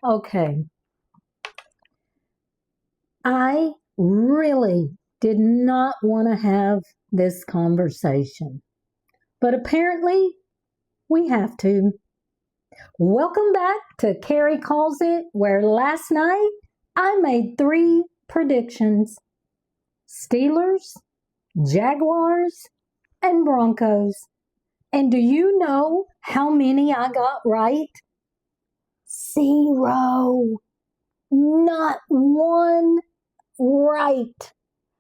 Okay. I really did not want to have this conversation, but apparently we have to. Welcome back to Kari Calls It, where last night I made 3 predictions: Steelers, Jaguars, and Broncos. And do you know how many I got right? 0. Not one right.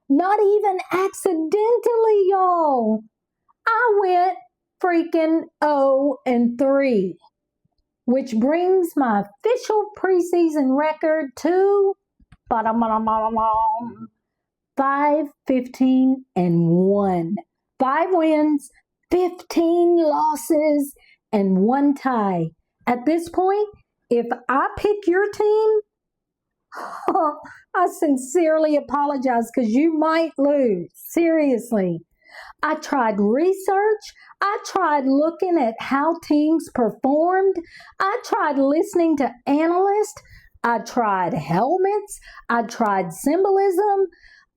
Not even accidentally, y'all. I went freaking 0-3, which brings my official preseason record to 5-15-1. 5 wins, 15 losses, and 1 tie. At this point, if I pick your team, I sincerely apologize because you might lose. Seriously. I tried research. I tried looking at how teams performed. I tried listening to analysts. I tried helmets. I tried symbolism.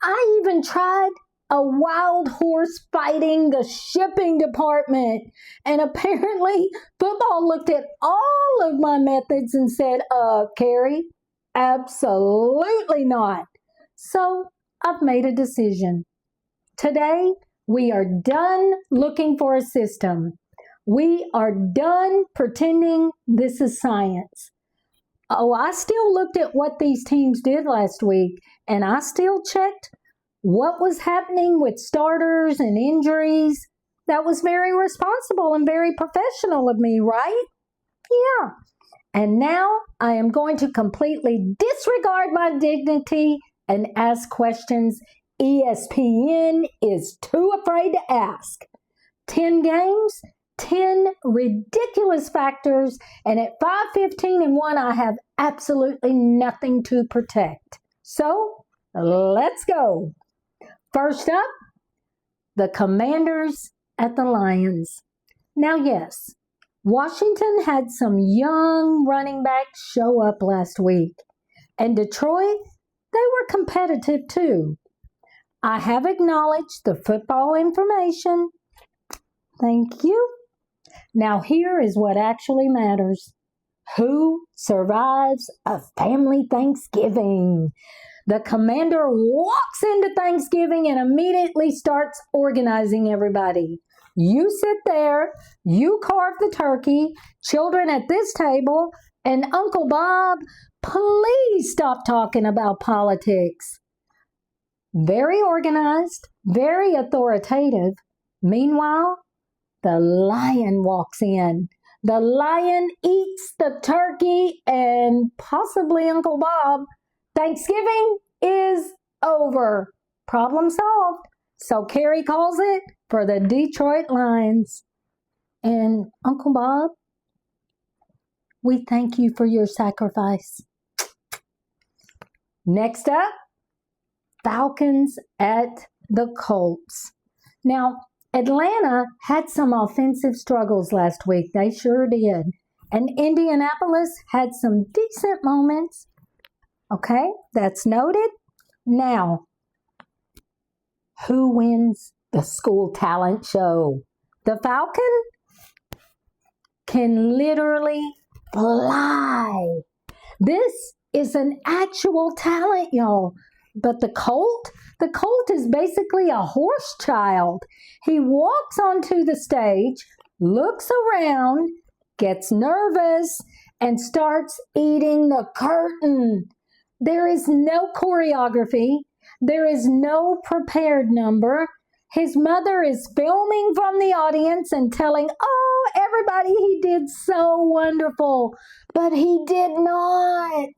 I even tried a wild horse fighting the shipping department. And apparently, football looked at all of my methods and said, Kari, absolutely not. So I've made a decision. Today, we are done looking for a system. We are done pretending this is science. I still looked at what these teams did last week, and I still checked what was happening with starters and injuries. That was very responsible and very professional of me, right? Yeah. And now I am going to completely disregard my dignity and ask questions ESPN is too afraid to ask. 10 games, 10 ridiculous factors, and at 5-15-1, I have absolutely nothing to protect. So, let's go. First up, the Commanders at the Lions. Now, yes, Washington had some young running backs show up last week, and Detroit, they were competitive too. I have acknowledged the football information. Thank you. Now here is what actually matters. Who survives a family Thanksgiving? The commander walks into Thanksgiving and immediately starts organizing everybody. You sit there, you carve the turkey, children at this table, and Uncle Bob, please stop talking about politics. Very organized, very authoritative. Meanwhile, the lion walks in. The lion eats the turkey and possibly Uncle Bob. Thanksgiving is over. Problem solved. So Kari calls it for the Detroit Lions. And Uncle Bob, we thank you for your sacrifice. Next up, Falcons at the Colts. Now, Atlanta had some offensive struggles last week. They sure did. And Indianapolis had some decent moments. Okay, that's noted. Now, who wins the school talent show? The Falcon can literally fly. This is an actual talent, y'all. But the Colt is basically a horse child. He walks onto the stage, looks around, gets nervous, and starts eating the curtain. There is no choreography. There is no prepared number. His mother is filming from the audience and telling, everybody, he did so wonderful. But he did not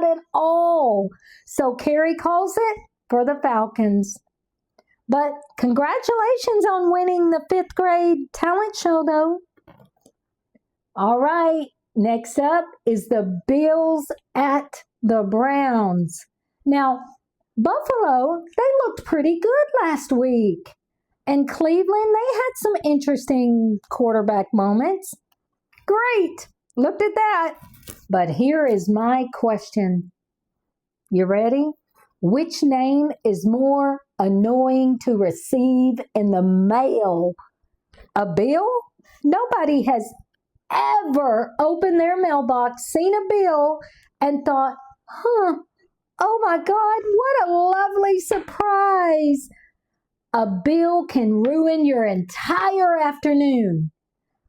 at all. So Kari calls it for the Falcons. But congratulations on winning the 5th grade talent show, though. All right, next up is the Bills at the Browns. Now, Buffalo, they looked pretty good last week. And Cleveland, they had some interesting quarterback moments. Great. Looked at that. But here is my question. You ready? Which name is more annoying to receive in the mail? A bill? Nobody has ever opened their mailbox, seen a bill, and thought, oh my God, what a lovely surprise. A bill can ruin your entire afternoon.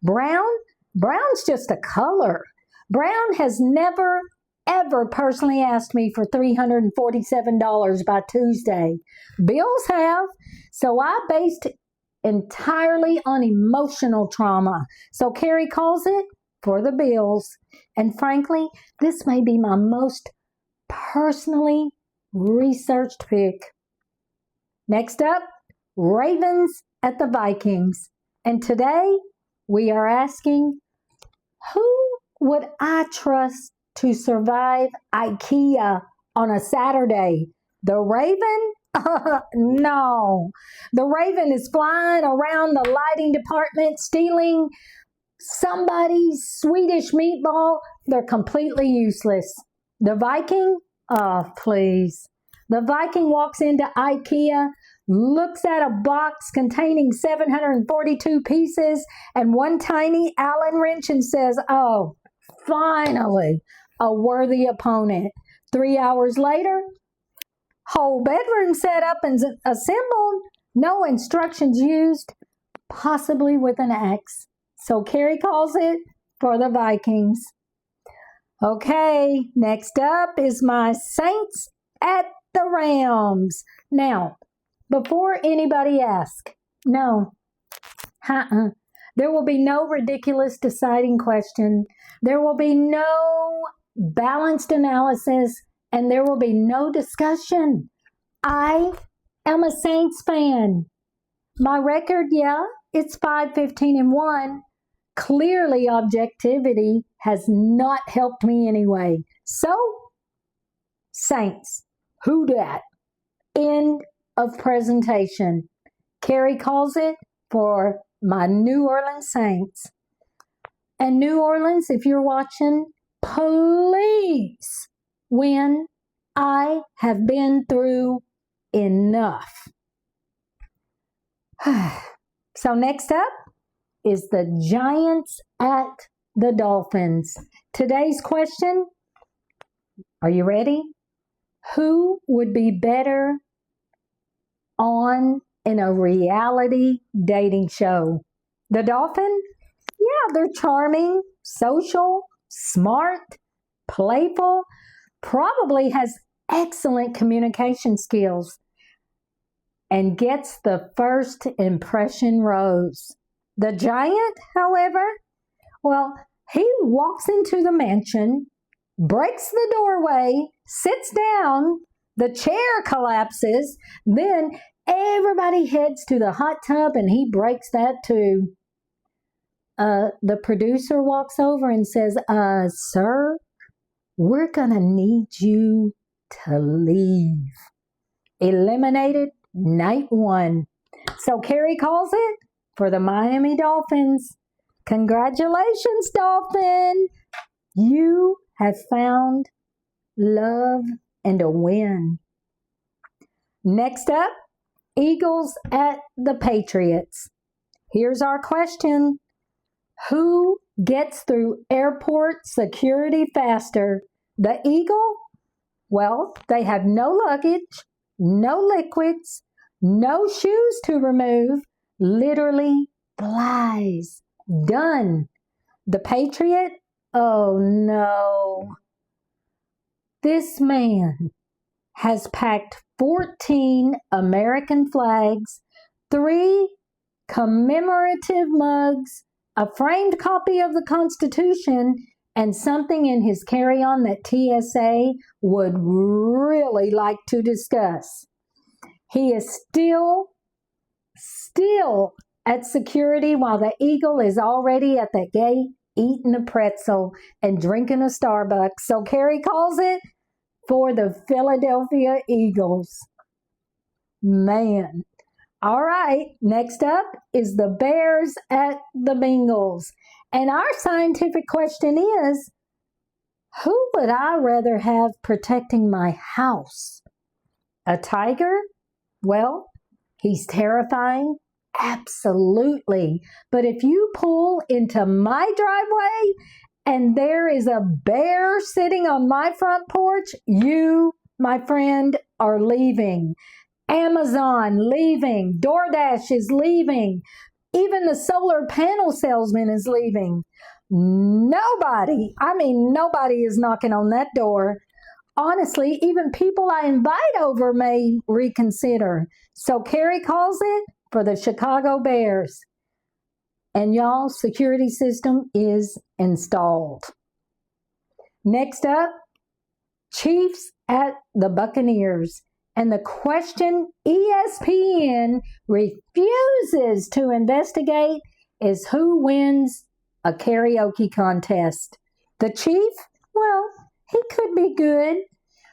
Brown's just a color. Brown has never, ever personally asked me for $347 by Tuesday. Bills have, so I based entirely on emotional trauma. So Kari calls it for the bills. And frankly, this may be my most personally researched pick. Next up, Ravens at the Vikings. And today we are asking, who would I trust to survive IKEA on a Saturday? The Raven? No. The Raven is flying around the lighting department, stealing somebody's Swedish meatball. They're completely useless. The Viking? Oh, please. The Viking walks into IKEA, looks at a box containing 742 pieces and one tiny Allen wrench and says, oh, finally, a worthy opponent. 3 hours later, whole bedroom set up and assembled, no instructions used, possibly with an axe. So Kari calls it for the Vikings. Okay, next up is my Saints at the Rams. Now, before anybody asks, no, there will be no ridiculous deciding question. There will be no balanced analysis, and there will be no discussion. I am a Saints fan. My record, it's 5-15-1. Clearly, objectivity has not helped me anyway. So, Saints, who dat? End of presentation. Kari calls it for my New Orleans Saints. And New Orleans, if you're watching, please win. I have been through enough. So next up is the Giants at the Dolphins. Today's question, are you ready? Who would be better on in a reality dating show? The Dolphin? Yeah, they're charming, social, smart, playful, probably has excellent communication skills, and gets the first impression rose. The Giant, however, well, he walks into the mansion, breaks the doorway, sits down, the chair collapses, then everybody heads to the hot tub and he breaks that too. The producer walks over and says, sir, we're gonna need you to leave. Eliminated night 1. So Kari calls it for the Miami Dolphins. Congratulations, Dolphin! You have found love and a win. Next up, Eagles at the Patriots. Here's our question. Who gets through airport security faster? The Eagle? Well, they have no luggage, no liquids, no shoes to remove, literally flies. Done. The Patriot? Oh no. This man has packed 14 American flags, 3 commemorative mugs, a framed copy of the Constitution, and something in his carry-on that TSA would really like to discuss. He is still at security while the Eagle is already at the gate eating a pretzel and drinking a Starbucks. So Kari calls it for the Philadelphia Eagles. Man. All right, next up is the Bears at the Bengals. And our scientific question is, who would I rather have protecting my house? A tiger? Well, he's terrifying. Absolutely. But if you pull into my driveway and there is a bear sitting on my front porch, you, my friend, are leaving. Amazon leaving. DoorDash is leaving. Even the solar panel salesman is leaving. Nobody is knocking on that door. Honestly, even people I invite over may reconsider. So Kari calls it for the Chicago Bears. And y'all, security system is installed. Next up, Chiefs at the Buccaneers. And the question ESPN refuses to investigate is who wins a karaoke contest. The Chief? Well, he could be good.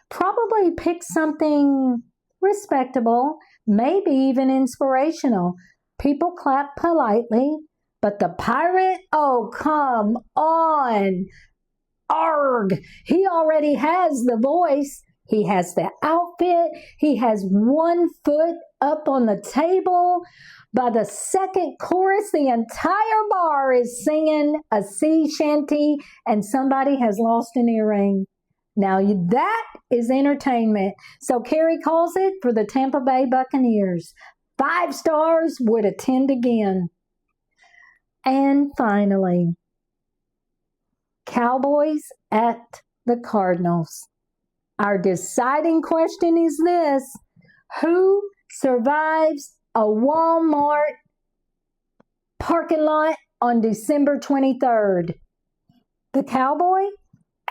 Probably pick something respectable, maybe even inspirational. People clap politely, but the pirate? Oh, come on. Arg! He already has the voice. He has the outfit. He has one foot up on the table. By the second chorus, the entire bar is singing a sea shanty and somebody has lost an earring. Now that is entertainment. So Kari calls it for the Tampa Bay Buccaneers. 5 stars, would attend again. And finally, Cowboys at the Cardinals. Our deciding question is this: who survives a Walmart parking lot on December 23rd? The Cowboy?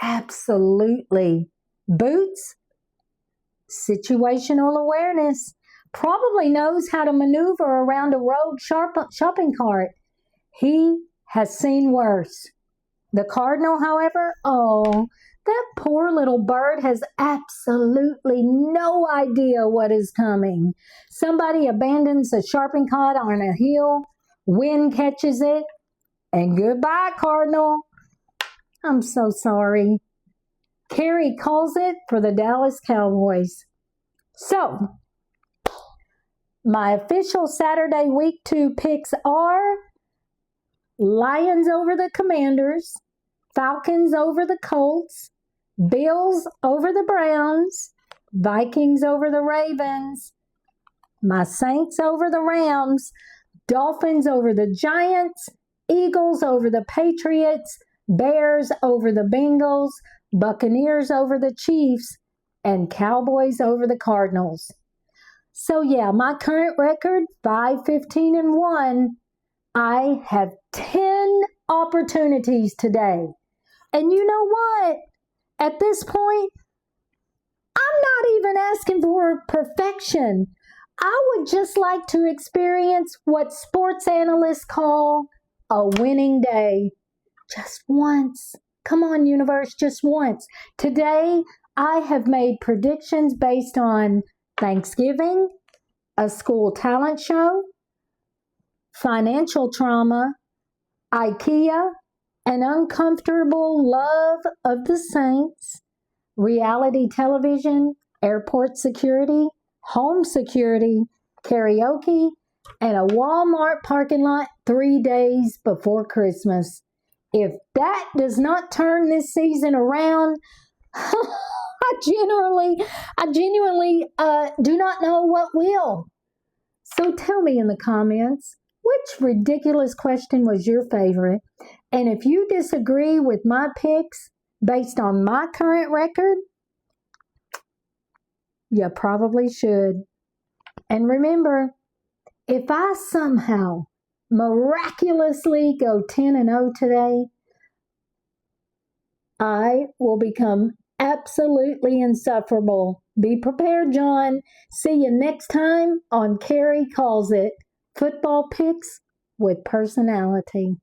Absolutely. Boots? Situational awareness. Probably knows how to maneuver around a rogue shopping cart. He has seen worse. The Cardinal, however, that poor little bird has absolutely no idea what is coming. Somebody abandons a shopping cart on a hill, wind catches it, and goodbye, Cardinal. I'm so sorry. Kari calls it for the Dallas Cowboys. So, my official Saturday Week 2 picks are Lions over the Commanders, Falcons over the Colts, Bills over the Browns, Vikings over the Ravens, my Saints over the Rams, Dolphins over the Giants, Eagles over the Patriots, Bears over the Bengals, Buccaneers over the Chiefs, and Cowboys over the Cardinals. So yeah, my current record, 5-15-1. I have 10 opportunities today. And you know what? At this point, I'm not even asking for perfection. I would just like to experience what sports analysts call a winning day. Just once. Come on, universe, just once. Today, I have made predictions based on Thanksgiving, a school talent show, financial trauma, IKEA, an uncomfortable love of the Saints, reality television, airport security, home security, karaoke, and a Walmart parking lot 3 days before Christmas. If that does not turn this season around, I genuinely do not know what will. So tell me in the comments, which ridiculous question was your favorite? And if you disagree with my picks based on my current record, you probably should. And remember, if I somehow miraculously go 10-0 today, I will become absolutely insufferable. Be prepared, John. See you next time on Kari Calls It. Football picks with personality.